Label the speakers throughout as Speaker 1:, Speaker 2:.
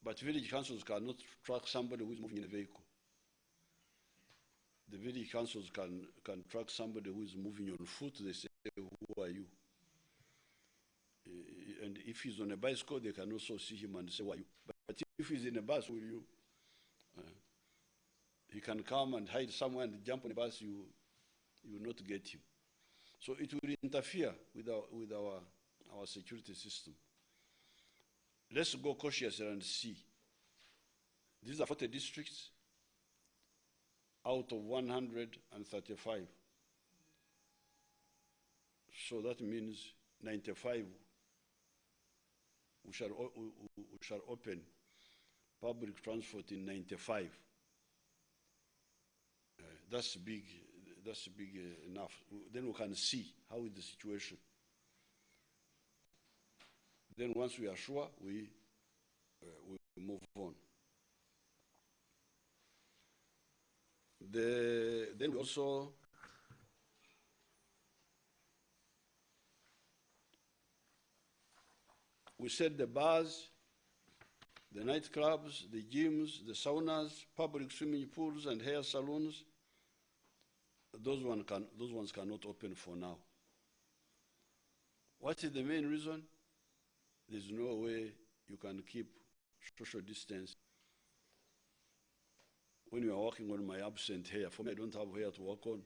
Speaker 1: But village councils cannot track somebody who is moving in a vehicle. The village councils can track somebody who is moving on foot. They say, who are you? And if he's on a bicycle, they can also see him and say, who are you? But if he's in a bus with you, he can come and hide somewhere and jump on a bus, you will not get him. So it will interfere with our security system. Let's go cautiously and see. These are 40 districts out of 135. So that means 95 we shall open public transport in 95. That's big enough. Then we can see how is the situation. Then once we are sure, we move on. Then we also we said the bars, the nightclubs, the gyms, the saunas, public swimming pools and hair salons, those ones cannot open for now. What is the main reason? There's no way you can keep social distance when you are working on my absent hair. For me, I don't have hair to work on.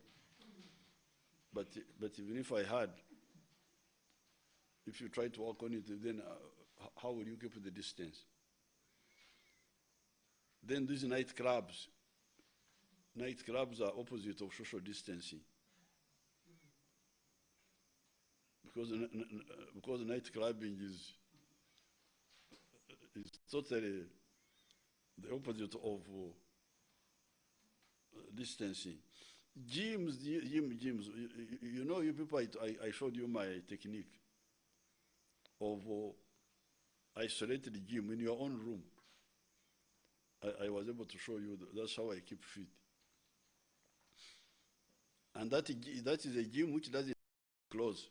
Speaker 1: But even if I had, if you try to work on it, then how will you keep the distance? Then these nightclubs are opposite of social distancing. Because night clubbing is totally the opposite of distancing. Gyms, you know, you people, I showed you my technique of isolated gym in your own room. I was able to show you that's how I keep fit. And that is a gym which doesn't close.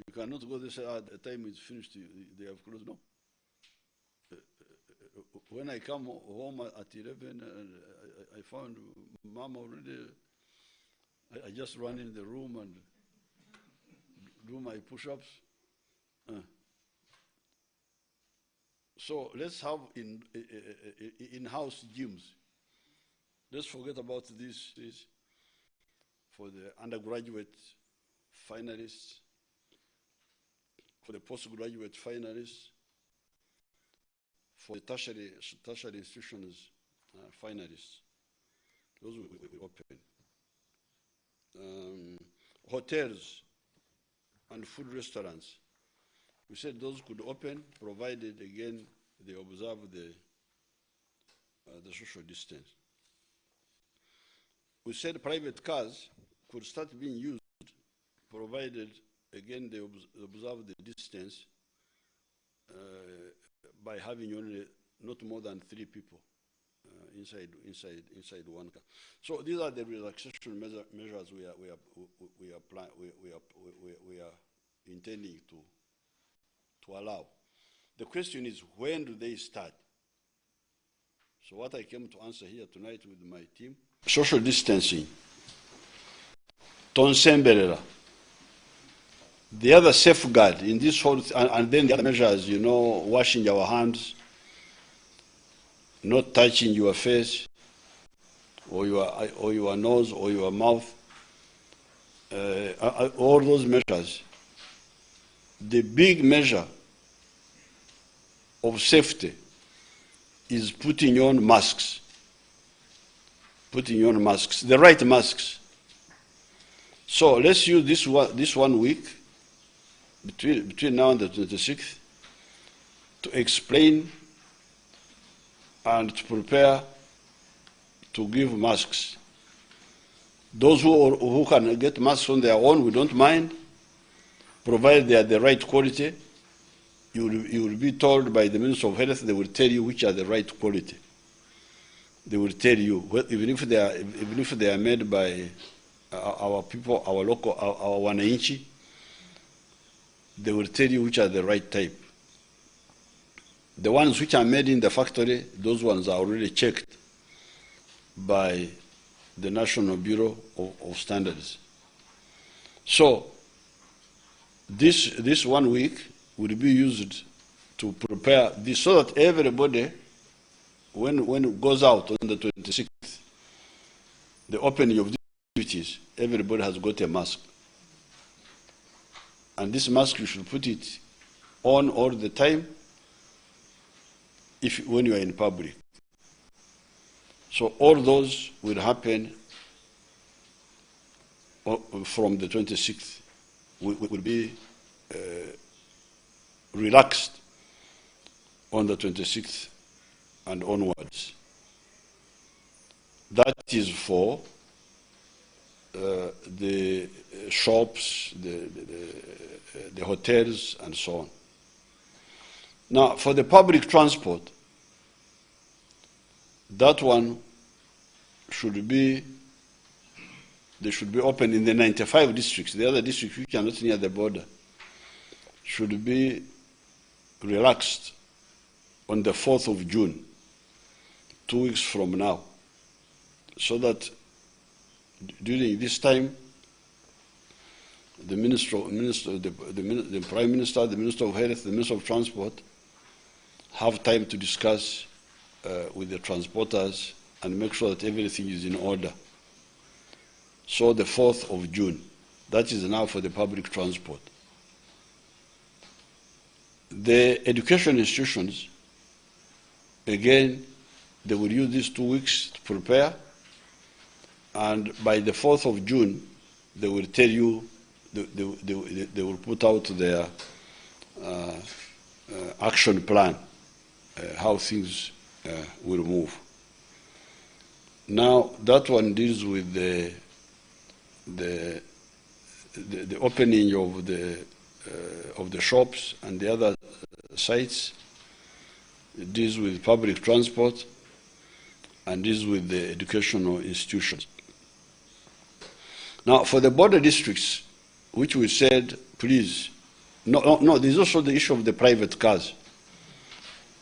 Speaker 1: You cannot go there and say, the time is finished, they have closed. No. When I come home at 11, I found Mom already, I just run in the room and do my push-ups. So let's have in-house gyms. Let's forget about this for the undergraduate finalists, for the postgraduate finalists, for the tertiary institutions finalists. Those will be open. Hotels and food restaurants. We said those could open, provided, again, they observe the social distance. We said private cars could start being used, provided, again, they observe the distance by having only not more than 3 people inside one car. So these are the relaxation measures we are intending to allow. The question is, when do they start? So what I came to answer here tonight with my team, social distancing, tonsemberera. The other safeguard in this whole, and then the other measures, you know, washing our hands, not touching your face or your nose or your mouth, all those measures. The big measure of safety is putting on masks. Putting on masks, the right masks. So let's use this one week, between now and the 26th, to explain and to prepare to give masks. Those who can get masks on their own, we don't mind, provided they are the right quality. You will be told by the Minister of Health, they will tell you which are the right quality. They will tell you, even if they are made by our people, our local, our wananchi, they will tell you which are the right type. The ones which are made in the factory, those ones are already checked by the National Bureau of Standards. So this 1 week will be used to prepare this so that everybody, when it goes out on the 26th, the opening of these activities, everybody has got a mask. And this mask, you should put it on all the time when you are in public. So all those will happen from the 26th. Will be relaxed on the 26th and onwards. That is for the shops, the hotels, and so on. Now, for the public transport, that one they should be open in the 95 districts. The other districts which are not near the border should be relaxed on the 4th of June, 2 weeks from now, so that during this time, the Prime Minister, the Minister of Health, the Minister of Transport have time to discuss with the transporters and make sure that everything is in order. So the 4th of June, that is now for the public transport. The education institutions, again, they will use these 2 weeks to prepare, and by the 4th of June, they will tell you, they will put out their action plan, how things will move. Now, that one deals with the opening of the shops and the other sites. It deals with public transport and deals with the educational institutions. Now, for the border districts, which we said, please, no, there's also the issue of the private cars.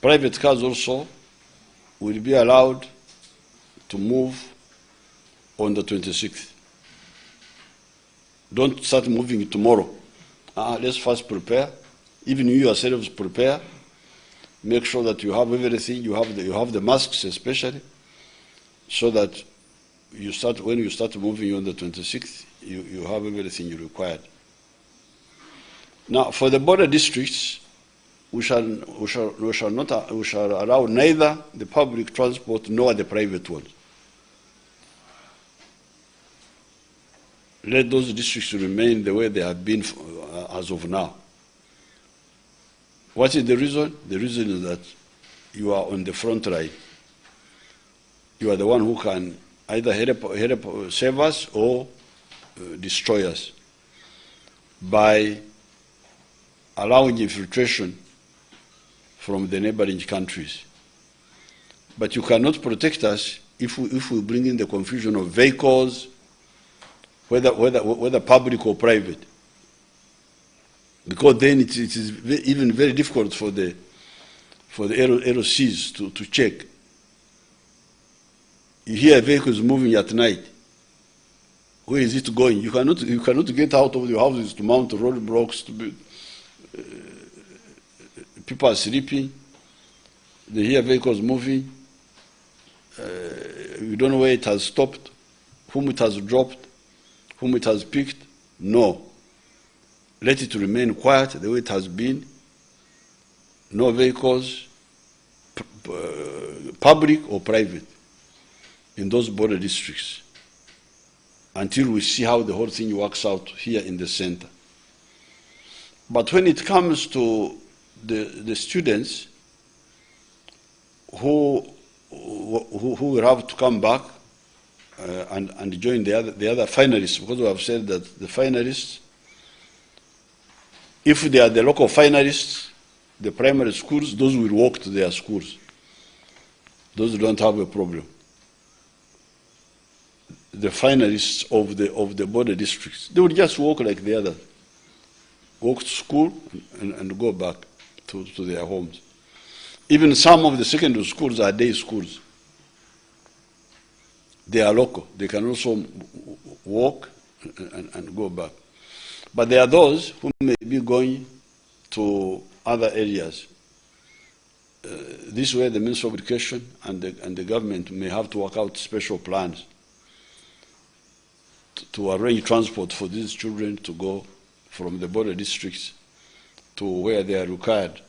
Speaker 1: Private cars also will be allowed to move on the 26th. Don't start moving tomorrow. Let's first prepare. Even you yourselves prepare. Make sure that you have everything. You have the masks especially, so that when you start moving on the 26th, you have everything you required. Now, for the border districts, we shall allow neither the public transport nor the private ones. Let those districts remain the way they have been as of now. What is the reason? The reason is that you are on the front line. You are the one who can either help save us or destroy us by allowing infiltration from the neighboring countries. But you cannot protect us if we bring in the confusion of vehicles, whether public or private, because then it is even very difficult for the LOCs to check. You hear vehicles moving at night. Where is it going? You cannot get out of your houses to mount roadblocks. People are sleeping. They hear vehicles moving. You don't know where it has stopped, whom it has dropped, whom it has picked. No. Let it remain quiet the way it has been. No vehicles, public or private, in those border districts, until we see how the whole thing works out here in the center. But when it comes to the students who will have to come back and join the other finalists, because we have said that the finalists, if they are the local finalists, the primary schools, those will walk to their schools. Those don't have a problem. The finalists of the border districts, they will just walk like the others. Walk to school and go back to their homes. Even some of the secondary schools are day schools. They are local. They can also walk and go back. But there are those who may be going to other areas. This way, the Ministry of Education and the government may have to work out special plans to arrange transport for these children to go from the border districts to where they are required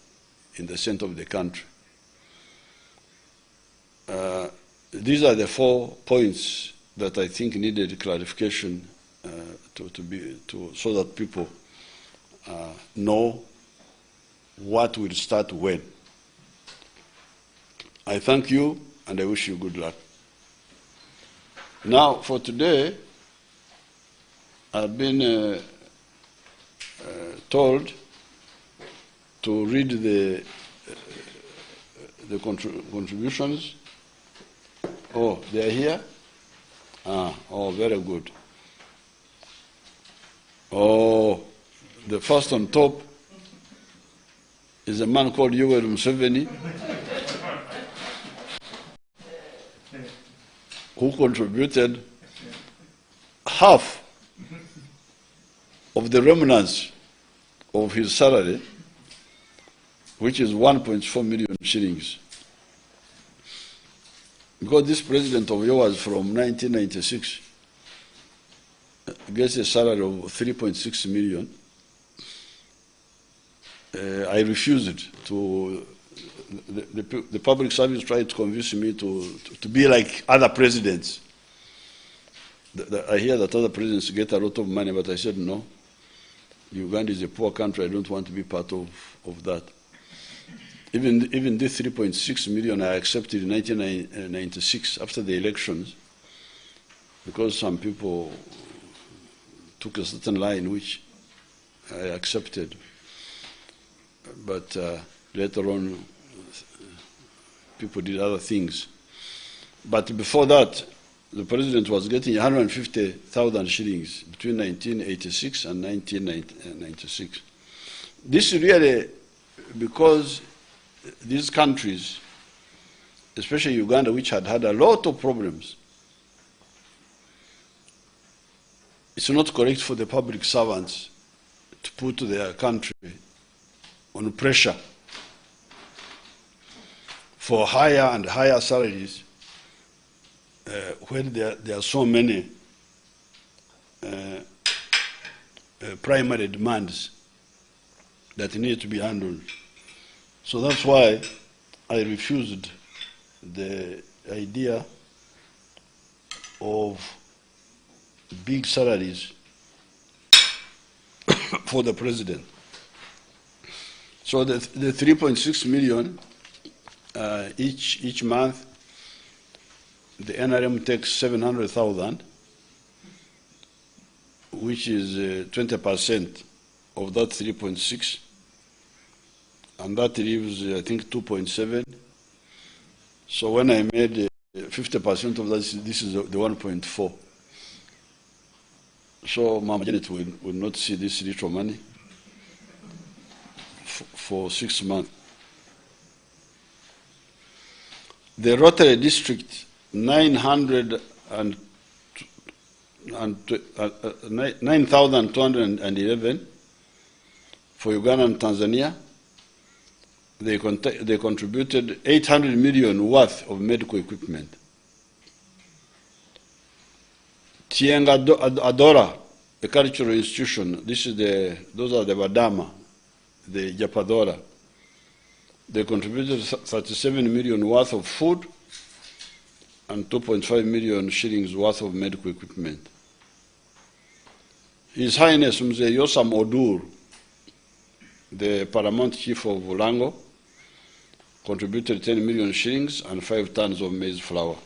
Speaker 1: in the center of the country. These are the 4 points that I think needed clarification so that people know what will start when. I thank you and I wish you good luck. Now, for today, I've been told to read the contributions. Oh, they are here? Oh, very good. Oh, the first on top is a man called Museveni, who contributed half of the remnants of his salary, which is 1.4 million shillings. Because this president of yours from 1996 gets a salary of 3.6 million, I refused to. The public service tried to convince me to be like other presidents. I hear that other presidents get a lot of money, but I said no. Uganda is a poor country. I don't want to be part of that. Even this 3.6 million I accepted in 1996 after the elections, because some people took a certain line which I accepted. But later on, people did other things. But before that, the president was getting 150,000 shillings between 1986 and 1996. This really, because these countries, especially Uganda, which had had a lot of problems, it's not correct for the public servants to put their country on pressure for higher and higher salaries when there are so many primary demands that need to be handled. So that's why I refused the idea of big salaries for the president. So the 3.6 million each month, the NRM takes 700,000, which is 20% of that 3.6, and that leaves, I think, 2.7. So when I made 50% of that, this is the 1.4. So Mama Janet will not see this little money for 6 months. The Rotary District, 9,211 for Uganda and Tanzania. They contributed 800 million worth of medical equipment. Tienga Adora, a cultural institution, those are the Badama, the Japadora. They contributed 37 million worth of food and 2.5 million shillings worth of medical equipment. His Highness Mzee Yosam Odur, the paramount chief of Ulango, contributed 10 million shillings and 5 tons of maize flour.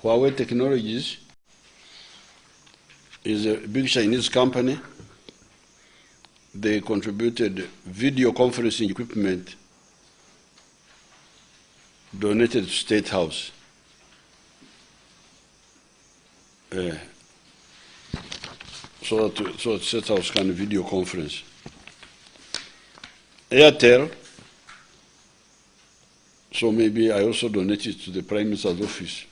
Speaker 1: Huawei Technologies is a big Chinese company. They contributed video conferencing equipment donated to State House. So that State House can video conference. Airtel, so maybe I also donated to the Prime Minister's office,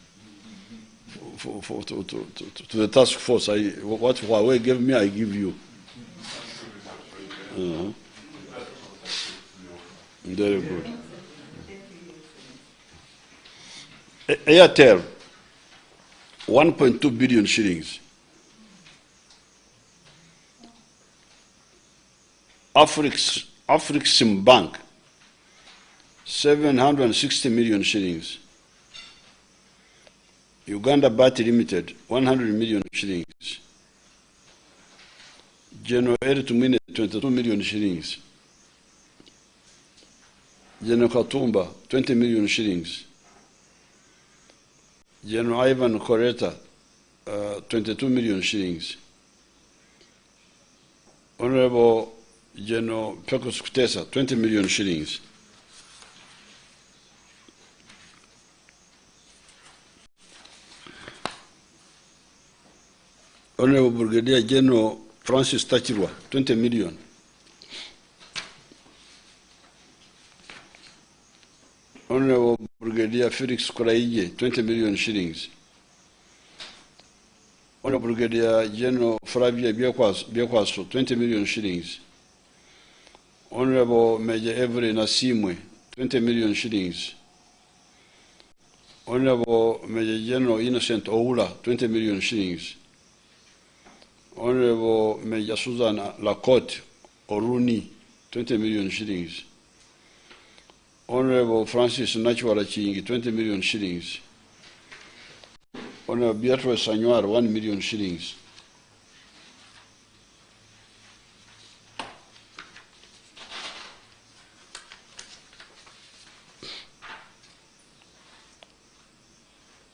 Speaker 1: to the task force. What Huawei gave me, I give you. Very good. Airtel, 1.2 billion shillings. Afrixim Bank, 760 million shillings. Uganda Battery Limited, 100 million shillings. General Eritumine, 22 million shillings. General Katumba, 20 million shillings. General Ivan Koreta, 22 million shillings. Honorable General Pecos Kutesa, 20 million shillings. Honorable Brigadier General Francis Tachirwa, 20 million. Honorable Brigadier Felix Koraije, 20 million shillings. Honorable Brigadier General Flavia Biakwaso, 20 million shillings. Honorable Major Every Nasimwe, 20 million shillings. Honorable Major General Innocent Oula, 20 million shillings. Honorable Major Susan Lacote Oruni, 20 million shillings. Honorable Francis Nachwala Chingi, 20 million shillings. Honorable Beatrice Sanyuar, 1 million shillings.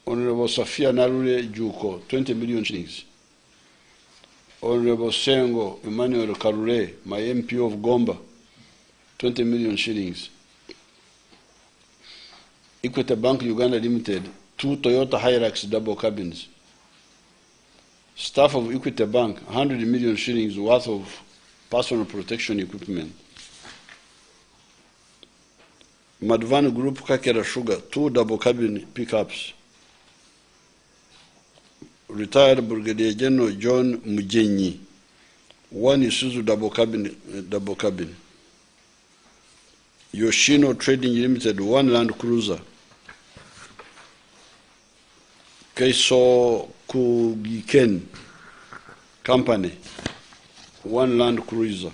Speaker 1: Honorable Safia Narule Juko, 20 million shillings. Honorable Sengo Emmanuel Karure, my MP of Gomba, 20 million shillings. Equity Bank Uganda Limited, 2 Toyota Hilux double cabins. Staff of Equity Bank, 100 million shillings worth of personal protection equipment. Madvan Group Kakera Sugar, 2 double cabin pickups. Retired Brigadier General John Mujenyi, 1 Isuzu double cabin. Yoshino Trading Limited, 1 Land Cruiser. Keiso Kugiken Company, 1 Land Cruiser.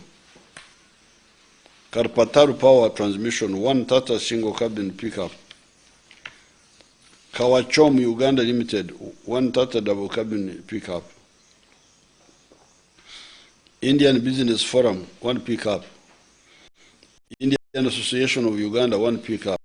Speaker 1: Karpataru Power Transmission, 1 Tata single cabin pickup. Kawachom Uganda Limited, 1 Tata double cabin pickup. Indian Business Forum, 1 pickup. Indian Association of Uganda, 1 pickup.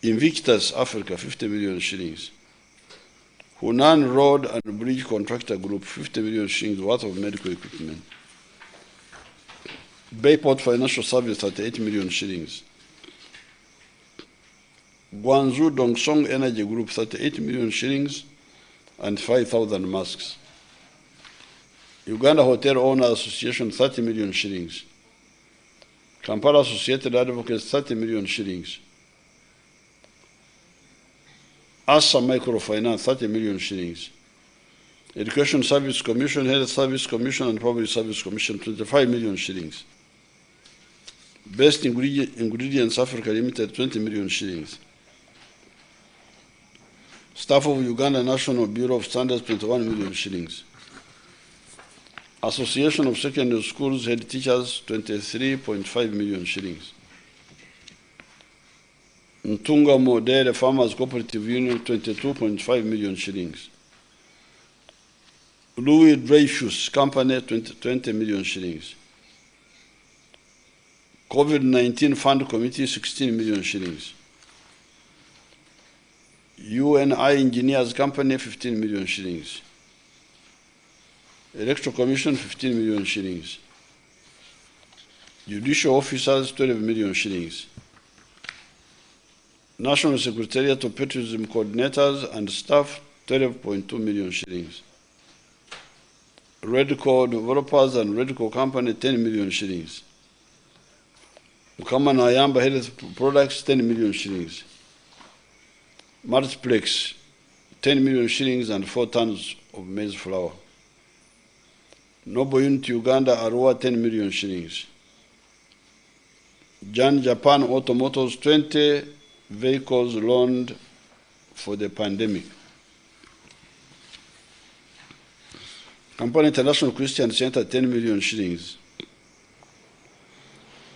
Speaker 1: Invictus Africa, 50 million shillings. Hunan Road and Bridge Contractor Group, 50 million shillings worth of medical equipment. Bayport Financial Service, 38 million shillings. Guangzhou Dongsong Energy Group, 38 million shillings and 5,000 masks. Uganda Hotel Owners Association, 30 million shillings. Kampala Associated Advocates, 30 million shillings. ASA Microfinance, 30 million shillings. Education Service Commission, Health Service Commission, and Public Service Commission, 25 million shillings. Best Ingredients Africa Limited, 20 million shillings. Staff of Uganda National Bureau of Standards, 21 million shillings. Association of Secondary Schools Head Teachers, 23.5 million shillings. Ntunga Modere Farmers Cooperative Union, 22.5 million shillings. Louis Dreyfus Company, 20 million shillings. COVID-19 Fund Committee, 16 million shillings. UNI Engineers Company, 15 million shillings. Electoral Commission, 15 million shillings. Judicial Officers, 12 million shillings. National Secretariat of Patriotism Coordinators and Staff, 12.2 million shillings. Redco Developers and Redco Company, 10 million shillings. Mukama Nayamba Health Products, 10 million shillings. Multiplex, 10 million shillings and 4 tons of maize flour. Noble Unit Uganda Arua, 10 million shillings. Japan Automotors, 20 vehicles loaned for the pandemic. Kampala International Christian Center, 10 million shillings.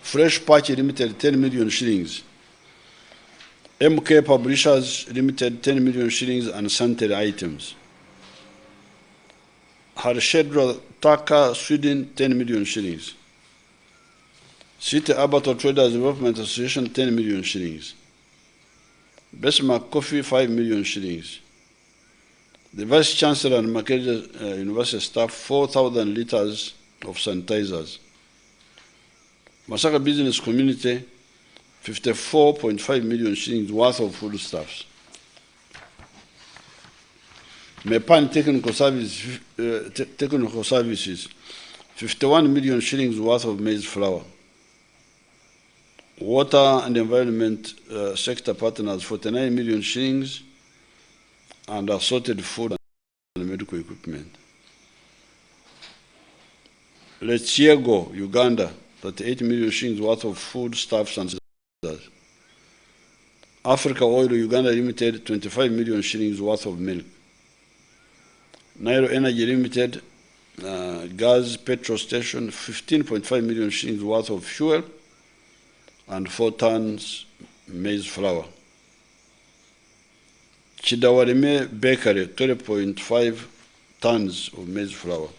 Speaker 1: Fresh Patch Limited, 10 million shillings. MK Publishers Limited, 10 million shillings and sanitary items. Harshedra Taka, Sweden, 10 million shillings. City Abattoir Traders Development Association, 10 million shillings. Besmark Coffee, 5 million shillings. The Vice Chancellor and Makerere University staff, 4,000 liters of sanitizers. Masaka Business Community, 54.5 million shillings worth of foodstuffs. Mepan Technical Services, 51 million shillings worth of maize flour. Water and Environment Sector Partners, 49 million shillings and assorted food and medical equipment. Lechiego, Uganda, 38 million shillings worth of foodstuffs and services. Africa Oil Uganda Limited, 25 million shillings worth of milk. Nairo Energy Limited, gas petrol station, 15.5 million shillings worth of fuel and 4 tons maize flour. Chidawarime Bakery, 12.5 tons of maize flour.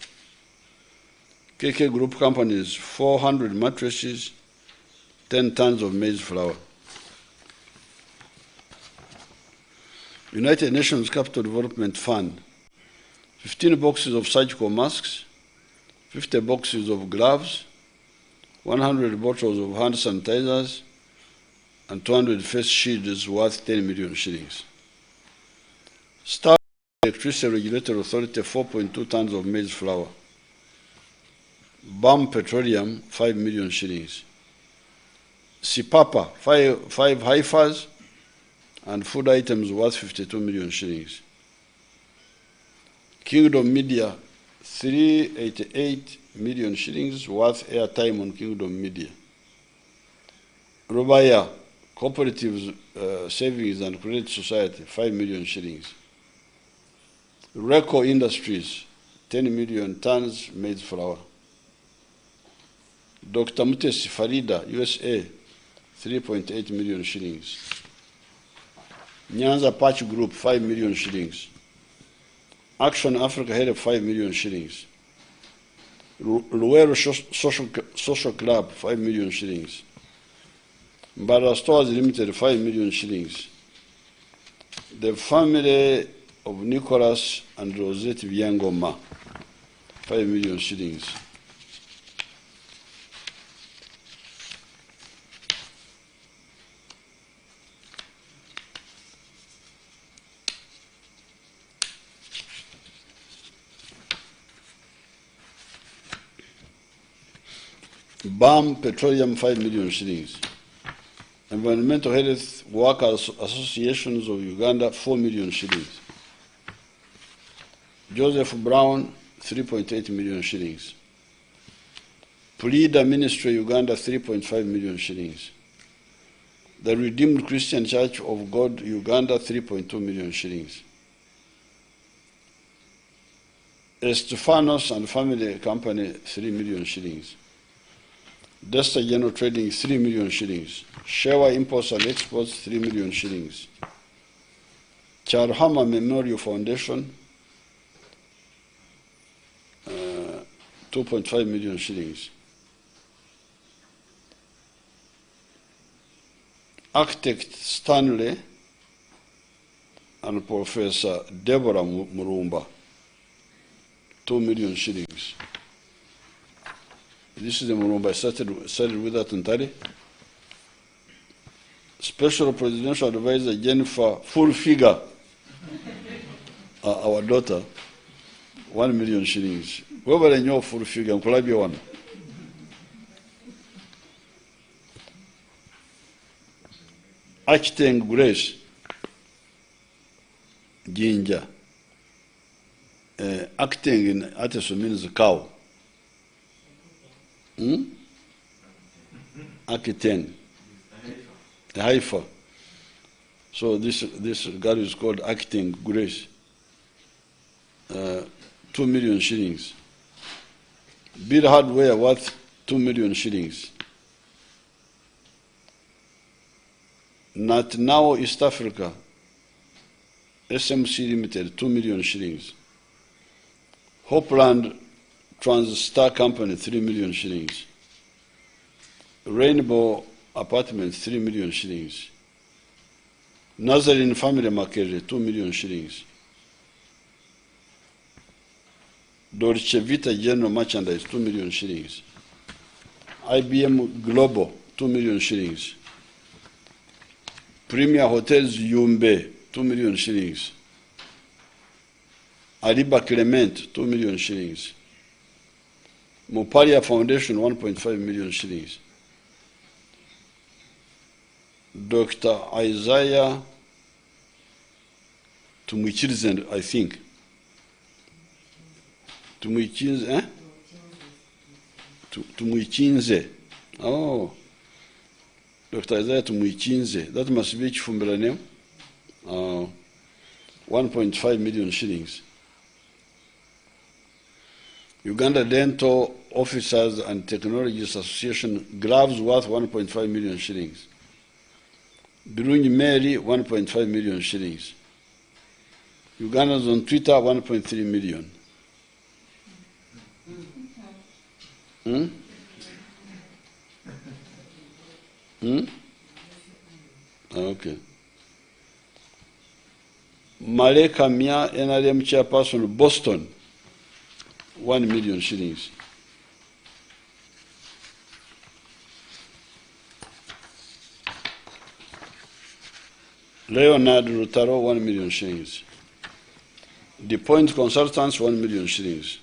Speaker 1: KK Group Companies, 400 mattresses, 10 tons of maize flour. United Nations Capital Development Fund, 15 boxes of surgical masks, 50 boxes of gloves, 100 bottles of hand sanitizers, and 200 face shields worth 10 million shillings. Star Electricity Regulatory Authority, 4.2 tons of maize flour. BAM Petroleum, 5 million shillings. Sipapa, 5 heifers and food items worth 52 million shillings. Kingdom Media, 388 million shillings worth airtime on Kingdom Media. Rubaya Cooperative Savings and Credit Society, 5 million shillings. Reco Industries, 10 million tons maize flour. Dr. Mutesi Farida, USA, 3.8 million shillings. Nyanza Patch Group, 5 million shillings. Action Africa Head, 5 million shillings. Luero Social Club, 5 million shillings. Mbara Stores Limited, 5 million shillings. The family of Nicholas and Rosette Vyangoma, 5 million shillings. BAM Petroleum, 5 million shillings. Environmental Health Workers Associations of Uganda, 4 million shillings. Joseph Brown, 3.8 million shillings. Pleader Ministry Uganda, 3.5 million shillings. The Redeemed Christian Church of God Uganda, 3.2 million shillings. Estefanos and Family Company, 3 million shillings. Desta General Trading, 3 million shillings. Shewa Imports and Exports, 3 million shillings. Charhama Memorial Foundation, 2.5 million shillings. Architect Stanley and Professor Deborah Murumba, 2 million shillings. This is the Murumba. I started with that entirely. Special Presidential Advisor Jennifer, full figure, our daughter, 1 million shillings. Whoever I know full figure, I'm going to be one. Architect Grace, Ginger. Acting in artist means cow. Architect. A Haifa. So this girl is called Architect Grace. 2 million shillings. Bead hardware worth 2 million shillings. Not now East Africa. SMC Limited, 2 million shillings. Hopeland Transstar Company, 3 million shillings. Rainbow Apartments, 3 million shillings. Nazarene Family Market, 2 million shillings. Dolce Vita General Merchandise, 2 million shillings. IBM Global, 2 million shillings. Premier Hotels Yumbe, 2 million shillings. Ariba Clement, 2 million shillings. Mopalia Foundation, 1.5 million shillings. Dr. Isaiah Tumwichirizen, I think. Tumwichinze. Oh. Dr. Isaiah Tumwichinze. That must be Chifumbela name. 1.5 million shillings. Uganda Dental Officers and Technologists Association, gloves worth 1.5 million shillings. Birungi Mary, 1.5 million shillings. Ugandans on Twitter, 1.3 million. Okay. Maleka Mia, NRM chairperson, Boston, 1 million shillings. Leonard Rutaro, 1 million shillings. The Point Consultants, 1 million shillings.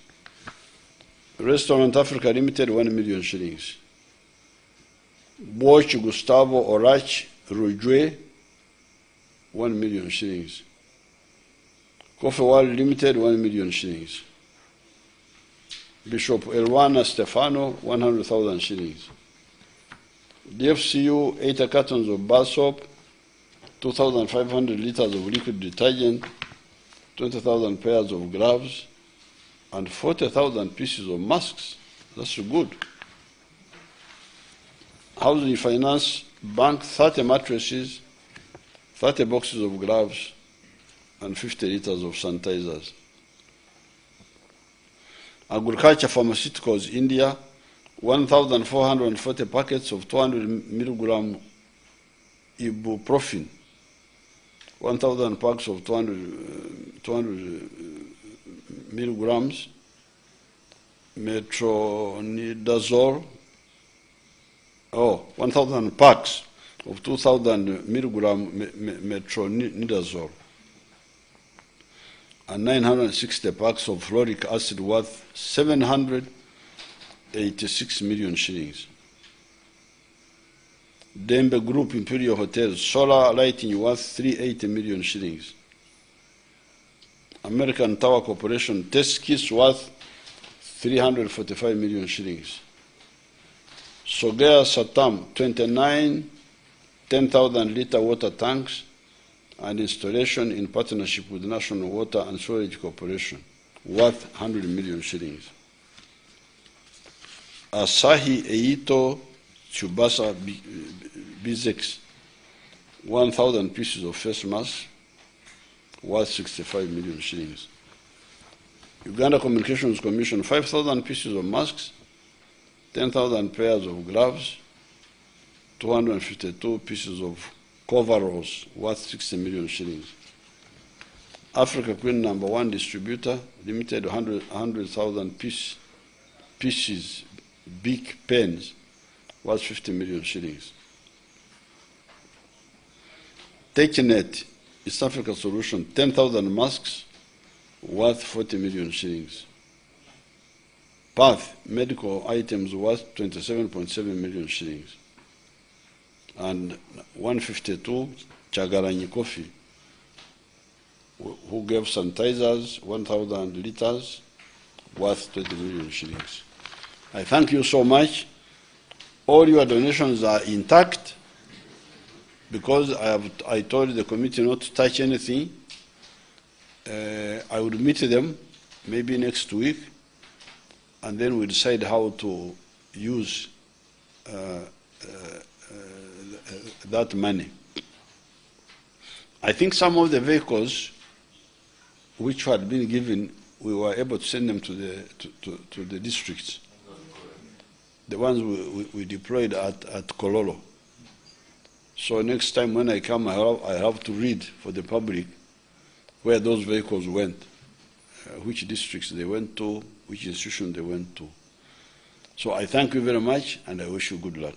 Speaker 1: Restaurant Africa Limited, 1 million shillings. Boch Gustavo Orach Rujwe, 1 million shillings. Coffee World Limited, 1 million shillings. Bishop Elwana Stefano, 100,000 shillings. DFCU, 80 cartons of bar soap, 2,500 liters of liquid detergent, 20,000 pairs of gloves, and 40,000 pieces of masks. That's good. Housing Finance Bank, 30 mattresses, 30 boxes of gloves, and 50 liters of sanitizers. Agriculture Pharmaceuticals India, 1,440 packets of 200 milligram ibuprofen, 1,000 packs of 200 milligrams, metronidazole, 1,000 packs of 2,000 milligram metronidazole, and 960 packs of fluoric acid worth 786 million shillings. Dembe Group Imperial Hotels solar lighting worth 380 million shillings. American Tower Corporation test kits worth 345 million shillings. Sogea Satam 29 10,000-liter water tanks and installation in partnership with National Water and Sewerage Corporation worth 100 million shillings. Asahi Eito Chubasa Bizex 1,000 pieces of face masks worth 65 million shillings. Uganda Communications Commission 5,000 pieces of masks, 10,000 pairs of gloves, 252 pieces of coveralls worth 60 million shillings. Africa Queen #1 distributor, limited 100,000 pieces, big pens, worth 50 million shillings. TechNet, East Africa Solution, 10,000 masks, worth 40 million shillings. Path, medical items worth 27.7 million shillings. And 152, Chagaranyi Coffee, who gave sanitizers, 1,000 liters, worth 20 million shillings. I thank you so much. All your donations are intact because I told the committee not to touch anything. I would meet them maybe next week, and then we decide how to use that money. I think some of the vehicles which had been given, we were able to send them to the districts. The ones we deployed at Kololo. So next time when I come, I have to read for the public where those vehicles went, which districts they went to, which institution they went to. So I thank you very much, and I wish you good luck.